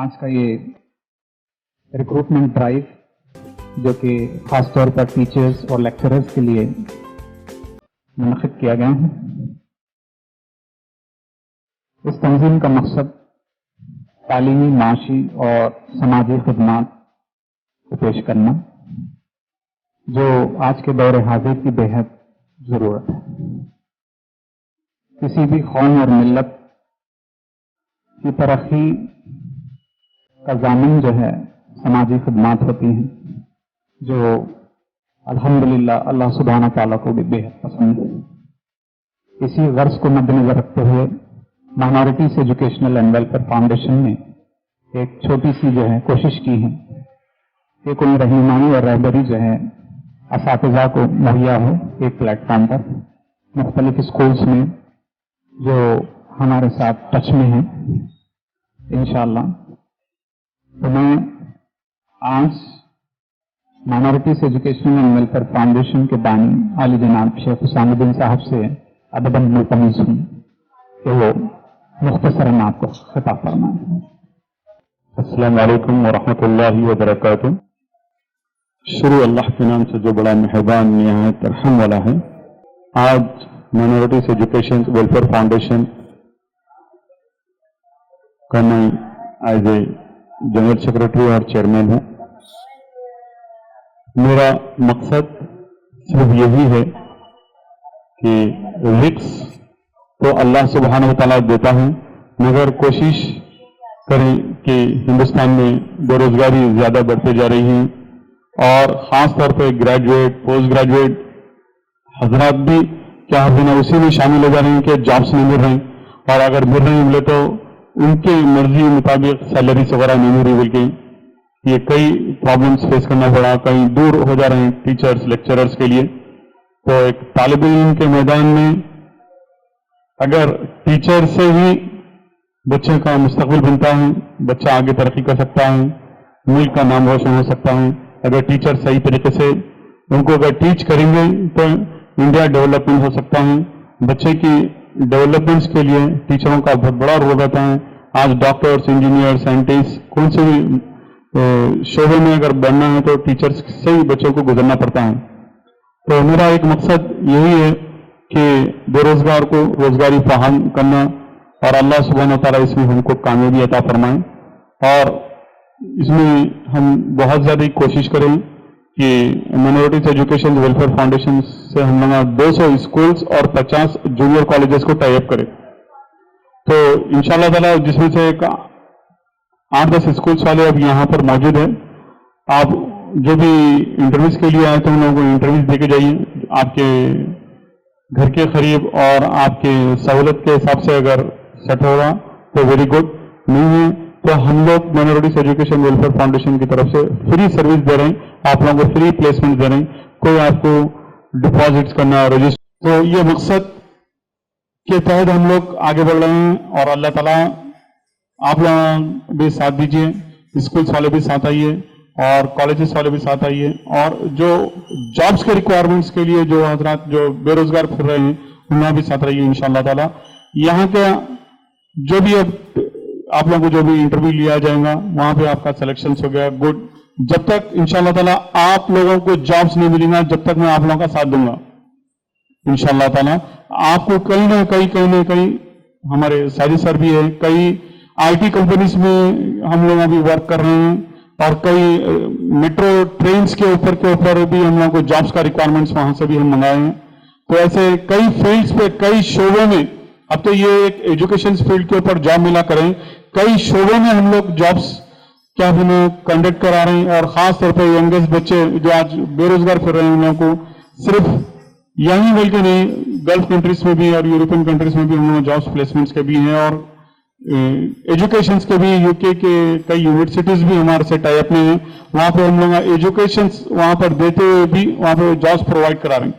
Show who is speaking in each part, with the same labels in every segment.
Speaker 1: आज का ये रिक्रूटमेंट ड्राइव जो कि खास तौर पर टीचर्स और लेक्चरर्स के लिए मुनक़िद किया गया है, इस तंजीम का मकसद तालीमी, माशी और समाजी खिदमात को पेश करना, जो आज के दौर हाजिर की बेहद ज़रूरत है। किसी भी कौम और मिल्लत की तरक्की का ज़ामिन जो है समाजी खिदमात होती हैं, जो अल्हम्दुलिल्लाह अल्लाह सुब्हाना तआला को भी बेहद पसंद है। इसी गर्ज को मद्देनजर रखते हुए minorities educational and welfare foundation ने एक छोटी सी जो है कोशिश की है कि कोई रहनुमाई और रहबरी जो है असातिज़ा को मुहैया हो एक प्लेटफॉर्म पर मुख्तलिफ स्कूल्स में जो हमारे साथ टच में हैं इंशाअल्लाह। तो मैं आज minorities educational and welfare foundation के बानी आली जनाब शेख हुसैनुद्दीन साहब से अदबन मुल्तमस हूँ कि वो मुख्तसरन आपको खिताब फरमाएं।
Speaker 2: अस्सलाम वालेकुम व रहमतुल्लाहि व बरकातुहू। शुरू अल्लाह के नाम से जो बड़ा मेहरबान निहायत रहम वाला है। आज माइनॉरिटीज एजुकेशन वेलफेयर फाउंडेशन का मैं एज ए जनरल सेक्रेटरी और चेयरमैन हूँ। मेरा मकसद सिर्फ यही है कि रिस्क तो अल्लाह सुब्हानहू व तआला देता है, मगर कोशिश करें कि हिंदुस्तान में बेरोजगारी ज्यादा बढ़ती जा रही है और खास तौर पर ग्रेजुएट, पोस्ट ग्रेजुएट हजरात भी क्या बिना उसी में शामिल हो जा रहे हैं कि जॉब्स नहीं मिल रहे हैं, और अगर मिल रहे मिले तो उनकी मर्जी मुताबिक सैलरीज वगैरह नहीं मिल रही, बल्कि ये कई प्रॉब्लम्स फेस करना पड़ा, कहीं दूर हो जा रहे हैं टीचर्स लेक्चरर्स के लिए। तो एक तालिब इल्म के मैदान में अगर टीचर से ही बच्चे का मुस्तकबिल बनता है, बच्चा आगे तरक्की कर सकता है, मुल्क का नाम रोशन हो सकता है। अगर टीचर सही तरीके से उनको अगर टीच करेंगे तो इंडिया डेवलपमेंट हो सकता है। बच्चे की डेवलपमेंट्स के लिए टीचरों का बहुत बड़ा रोल रहता है। आज डॉक्टर्स, इंजीनियर, साइंटिस्ट कौन से भी शोबे में अगर बढ़ना है तो टीचर्स से ही बच्चों को गुजरना पड़ता है। तो मेरा एक मकसद यही है कि बेरोजगार को रोजगारी फराहम करना, और अल्लाह सुब्हानहू व तआला इसमें हमको कामयाबी अता फरमाए, और इसमें हम बहुत ज्यादा कोशिश करें कि माइनॉरिटीज एजुकेशन वेलफेयर फाउंडेशन से हम लोग 200 स्कूल्स और 50 जूनियर कॉलेजेस को टाई अप करें। तो इंशाअल्लाह ताला जिसमें से 8-10 स्कूल्स वाले अब यहाँ पर मौजूद है। आप जो भी इंटरव्यूज के लिए आए थे उन लोगों को इंटरव्यूज देके जाइए। आपके घर के करीब और आपके सहूलत के हिसाब से अगर सेट होगा तो वेरी गुड, नहीं है तो हम लोग माइनॉरिटीज एजुकेशन वेलफेयर फाउंडेशन की तरफ से फ्री सर्विस दे रहे हैं, आप लोगों को फ्री प्लेसमेंट दे रहे हैं, कोई आपको डिपॉजिट्स करना, रजिस्टर। तो ये मकसद के तहत हम लोग आगे बढ़ रहे हैं, और अल्लाह ताला आप लोग भी साथ दीजिए, स्कूल्स वाले भी साथ आइए और कॉलेजेस वाले भी साथ आइए, और जो जॉब्स के रिक्वायरमेंट्स के लिए जो हजरात जो बेरोजगार फिर रहे हैं उनमें भी साथ रहिए इंशाअल्लाह ताला। यहाँ के जो भी अब आप लोगों को जो भी इंटरव्यू लिया जाएगा वहां पे आपका सिलेक्शन हो गया, गुड। जब तक इंशाअल्लाह ताला आप लोगों को जॉब्स नहीं मिलेंगे जब तक मैं आप लोगों का साथ दूंगा इंशाअल्लाह ताला। आपको कहीं ना कहीं हमारे साजिद सर भी है, कई आईटी कंपनीज में हम लोग अभी वर्क कर रहे हैं, और कई मेट्रो ट्रेन के ऊपर भी हम लोगों को जॉब्स का रिक्वायरमेंट्स वहां से भी हम मंगाए हैं। तो ऐसे कई फील्ड्स पे, कई शोबों में, अब तो ये एक एजुकेशन फील्ड के ऊपर जॉब मिला करें, कई शोबों में हम लोग जॉब्स क्या कंडक्ट करा रहे हैं, और खास तौर पर यंगेस्ट बच्चे जो आज बेरोजगार फिर रहे हैं उन लोगों को सिर्फ यहीं बल्कि नहीं गल्फ कंट्रीज में भी और यूरोपियन कंट्रीज में भी हम लोग जॉब्स प्लेसमेंट्स के भी हैं, और एजुकेशन के भी यूके के कई यूनिवर्सिटीज भी हमारे से टाई अप में हैं, वहां पर हम लोग एजुकेशन वहां पर देते हुए भी वहां पर जॉब्स प्रोवाइड करा रहे हैं।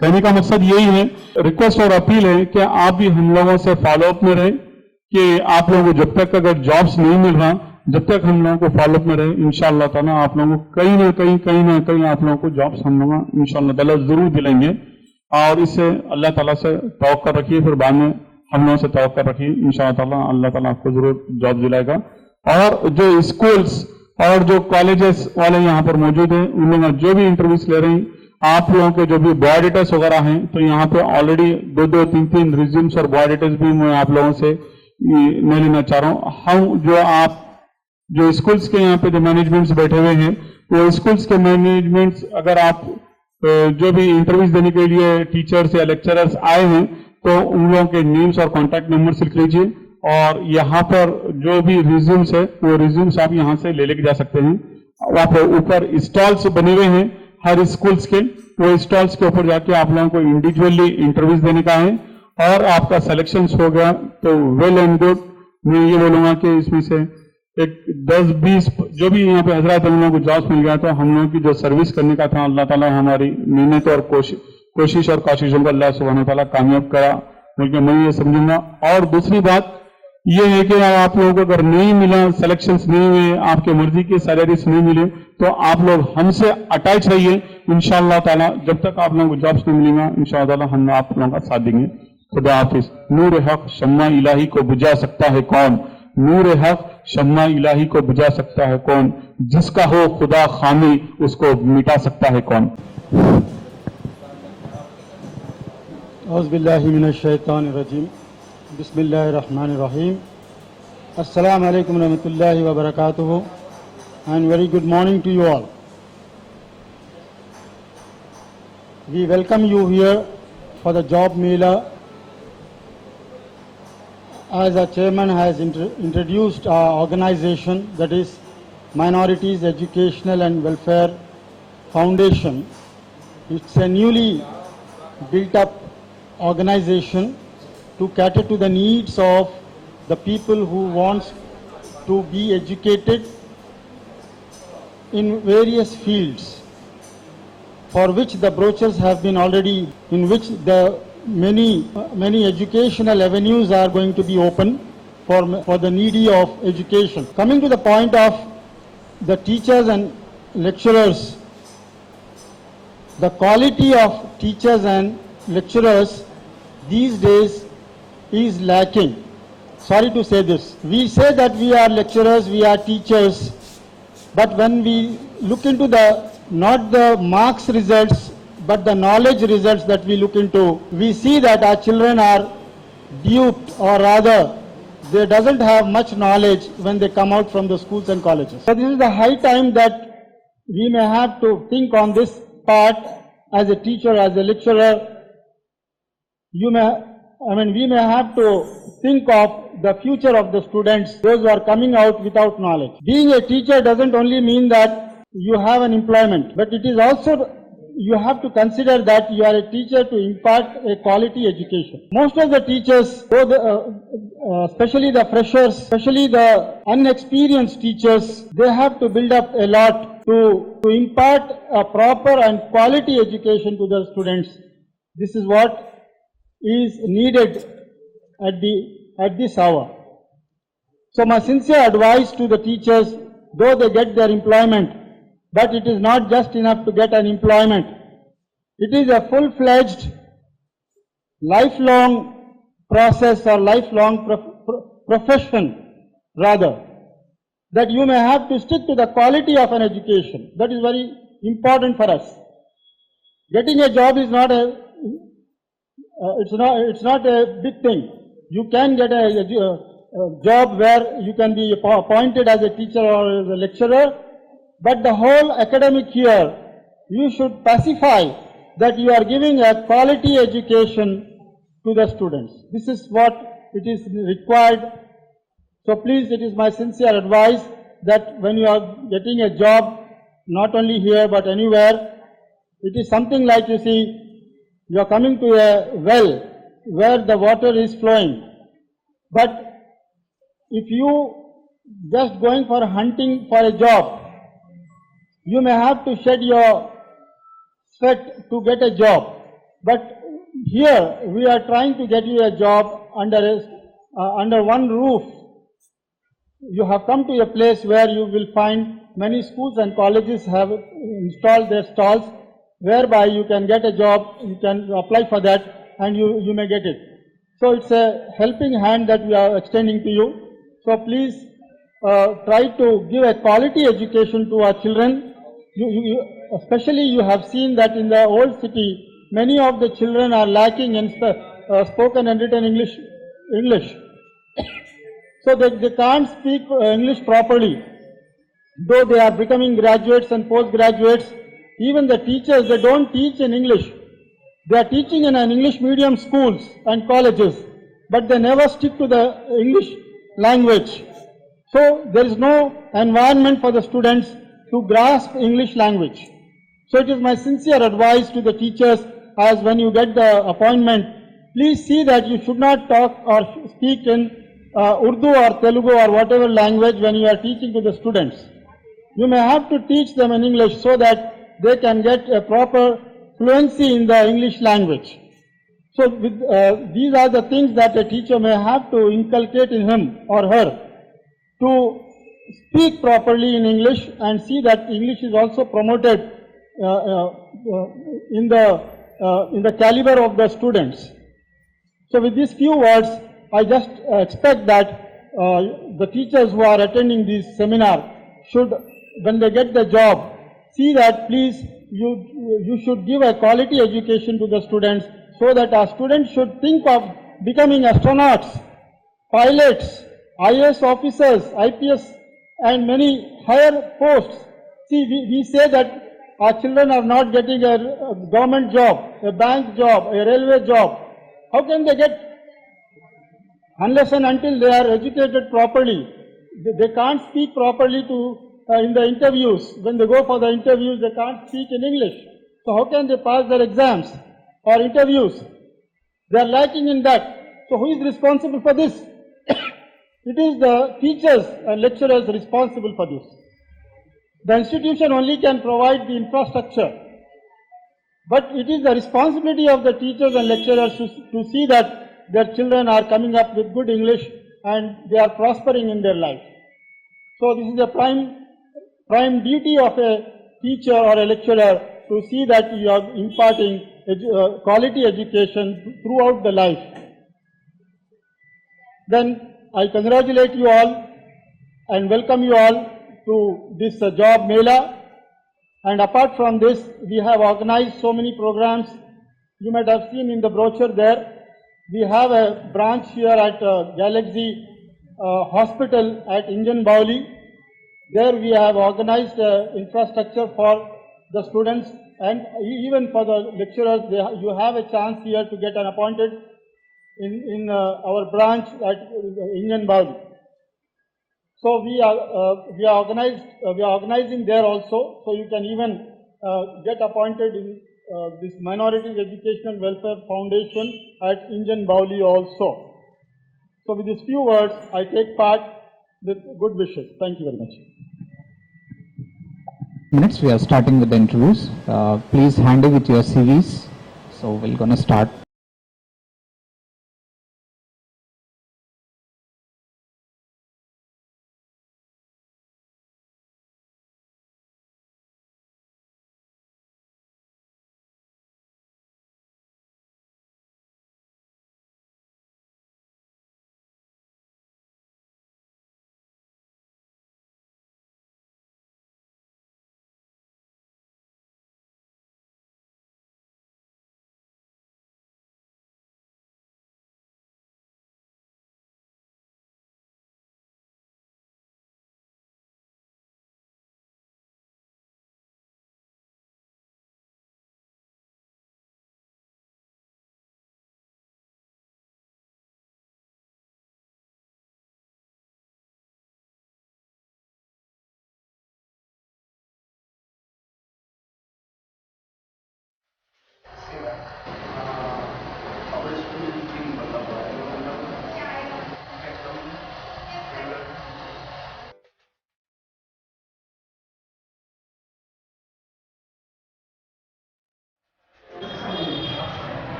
Speaker 2: कहने का मकसद यही है, रिक्वेस्ट और अपील है कि आप भी हम लोगों से फॉलोअप में रहें, कि आप लोगों को जब तक अगर जॉब्स नहीं मिल रहा जब तक हम लोगों को फॉलोअप में रहे इंशाअल्लाह ताला आप लोगों को कहीं ना कहीं आप लोगों को जॉब्स हम लोग इंशाअल्लाह ताला जरूर दिलाएंगे। और इससे अल्लाह ताला से तवक्कुल रखिए, फिर बाद में हम लोगों से तवक्कुल रखिए, इंशाअल्लाह ताला अल्लाह ताला आपको जरूर जॉब दिलाएगा। और जो स्कूल्स और जो कॉलेजेस वाले यहाँ पर मौजूद हैं, उन लोग जो भी इंटरव्यूज ले रहे हैं, आप लोगों के जो भी बायोडेटास वगैरह हैं, तो यहाँ पे ऑलरेडी 2-2, 3-3 रिज्यूम्स और बायोडेटास भी मैं आप लोगों से मैं लेना चाह रहा हूँ। हम जो स्कूल्स के यहाँ पे जो मैनेजमेंट्स बैठे हुए हैं, वो स्कूल्स के मैनेजमेंट्स, अगर आप जो भी इंटरव्यूज देने के लिए टीचर्स या लेक्चरर्स आए हैं, तो उन लोगों के नेम्स और कॉन्टैक्ट नंबर्स लिख लीजिए, और यहाँ पर जो भी रिज्यूम्स है, वो रिज्यूम्स आप यहाँ से लेके जा सकते हैं। वहाँ पर ऊपर स्टॉल्स बने हुए हैं हर स्कूल्स के, वो स्टॉल्स के ऊपर जाके आप लोगों को इंडिविजुअली इंटरव्यूज देने का है, और आपका सिलेक्शन हो गया तो वेल एंड गुड। मैं ये बोलूंगा कि इसमें से एक 10-20 जो भी यहाँ पे हजरात हम लोगों को जॉब्स मिल गया, तो हम लोगों की जो सर्विस करने का था, अल्लाह ताला हमारी मेहनत और कोशिश और कोशिशों को अल्लाह सुब्हानहू तआला कामयाब करा, बल्कि मैं ये समझूंगा। और दूसरी बात ये है कि आप लोगों को अगर नहीं मिला, सिलेक्शंस नहीं हुए, आपके मर्जी की सैलरीज नहीं मिले, तो आप लोग हमसे अटैच रहिए। इंशाअल्लाह ताला जब तक आप लोगों को जॉब्स नहीं मिलेगा, इंशाअल्लाह ताला हम आप लोगों का साथ देंगे। खुदा हाफिज। नूर हक शम्मा इलाही को बुझा सकता है कौन? नूर हक शम्मा इलाही को बुझा सकता है कौन? जिसका हो खुदा खामी, उसको मिटा सकता है कौन?
Speaker 3: औज़ु बिल्लाहि मिनश शैतानिर रजीम। बिस्मिल्लाहिर्रहमानिर्रहीम। अस्सलामु अलैकुम रहमतुल्लाहि व बरकातुहू and very good morning to you all. We welcome you here for the job Mela. As our chairman has introduced our organization, that is Minorities Educational and Welfare Foundation. It's a newly built up organization to cater to the needs of the people who wants to be educated in various fields, for which the brochures have been already, in which the many educational avenues are going to be open for the needy of education. Coming to the point of the teachers and lecturers, the quality of teachers and lecturers these days is lacking. Sorry to say this. We say that we are lecturers, we are teachers, but when we look into not the marks results, but the knowledge results that we look into, we see that our children are duped, or rather they doesn't have much knowledge when they come out from the schools and colleges. So this is the high time that we may have to think on this part. As a teacher, as a lecturer, we may have to think of the future of the students, those who are coming out without knowledge. Being a teacher doesn't only mean that you have an employment, but it is also, you have to consider that you are a teacher to impart a quality education. Most of the teachers, especially the freshers, especially the unexperienced teachers, they have to build up a lot to impart a proper and quality education to the students. This is what is needed at this hour. So my sincere advice to the teachers, though they get their employment, but it is not just enough to get an employment. It is a full-fledged, lifelong process or lifelong profession, rather, that you may have to stick to the quality of an education. That is very important for us. Getting a job is not it's not a big thing. You can get a job where you can be appointed as a teacher or as a lecturer, but the whole academic year you should pacify that you are giving a quality education to the students. This is what it is required. So please, it is my sincere advice that when you are getting a job, not only here but anywhere, it is something like, you see, you are coming to a well where the water is flowing. But if you just going for hunting for a job, you may have to shed your sweat to get a job. But here we are trying to get you a job under one roof. You have come to a place where you will find many schools and colleges have installed their stalls, whereby you can get a job, you can apply for that, and you may get it. So it's a helping hand that we are extending to you. So please try to give a quality education to our children. Especially you have seen that in the old city, many of the children are lacking in spoken and written English. So they can't speak English properly. Though they are becoming graduates and postgraduates, even the teachers, they don't teach in English. They are teaching in an English medium schools and colleges, but they never stick to the English language. So there is no environment for the students to grasp English language. So it is my sincere advice to the teachers, as when you get the appointment, please see that you should not talk or speak in Urdu or Telugu or whatever language when you are teaching to the students. You may have to teach them in English so that they can get a proper fluency in the English language. So these are the things that a teacher may have to inculcate in him or her to speak properly in English and see that English is also promoted in the caliber of the students. So with these few words, I just expect that the teachers who are attending this seminar should, when they get the job, see that please you should give a quality education to the students, so that our students should think of becoming astronauts, pilots, IAS officers, IPS, and many higher posts. See, we say that our children are not getting a government job, a bank job, a railway job. How can they get? Unless and until they are educated properly. They can't speak properly in the interviews. When they go for the interviews, they can't speak in English. So how can they pass their exams or interviews? They are lacking in that. So who is responsible for this? It is the teachers and lecturers responsible for this. The institution only can provide the infrastructure. But it is the responsibility of the teachers and lecturers to see that their children are coming up with good English and they are prospering in their life. So this is a prime duty of a teacher or a lecturer to see that you are imparting quality education throughout the life. Then I congratulate you all and welcome you all to this job Mela. And apart from this, we have organized so many programs. You might have seen in the brochure there. We have a branch here at Galaxy Hospital at Injan Bauli. There we have organized infrastructure for the students and even for the lecturers. You have a chance here to get an appointed in our branch at Injan Bauli. So we are organizing there also. So you can even get appointed in this Minorities Educational Welfare Foundation at Injan Bauli also. So with these few words, I take part with good wishes. Thank you very much.
Speaker 1: Minutes, we are starting with the interviews. Please handy with your CVs. So we're going to start.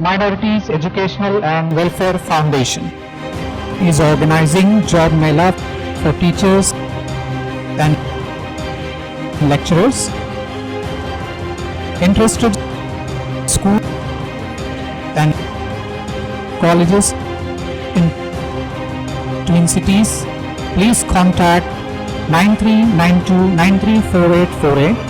Speaker 1: Minorities Educational and Welfare Foundation is organizing Job Mela for teachers and lecturers. Interested school and
Speaker 4: colleges in Twin Cities, please contact 9392934848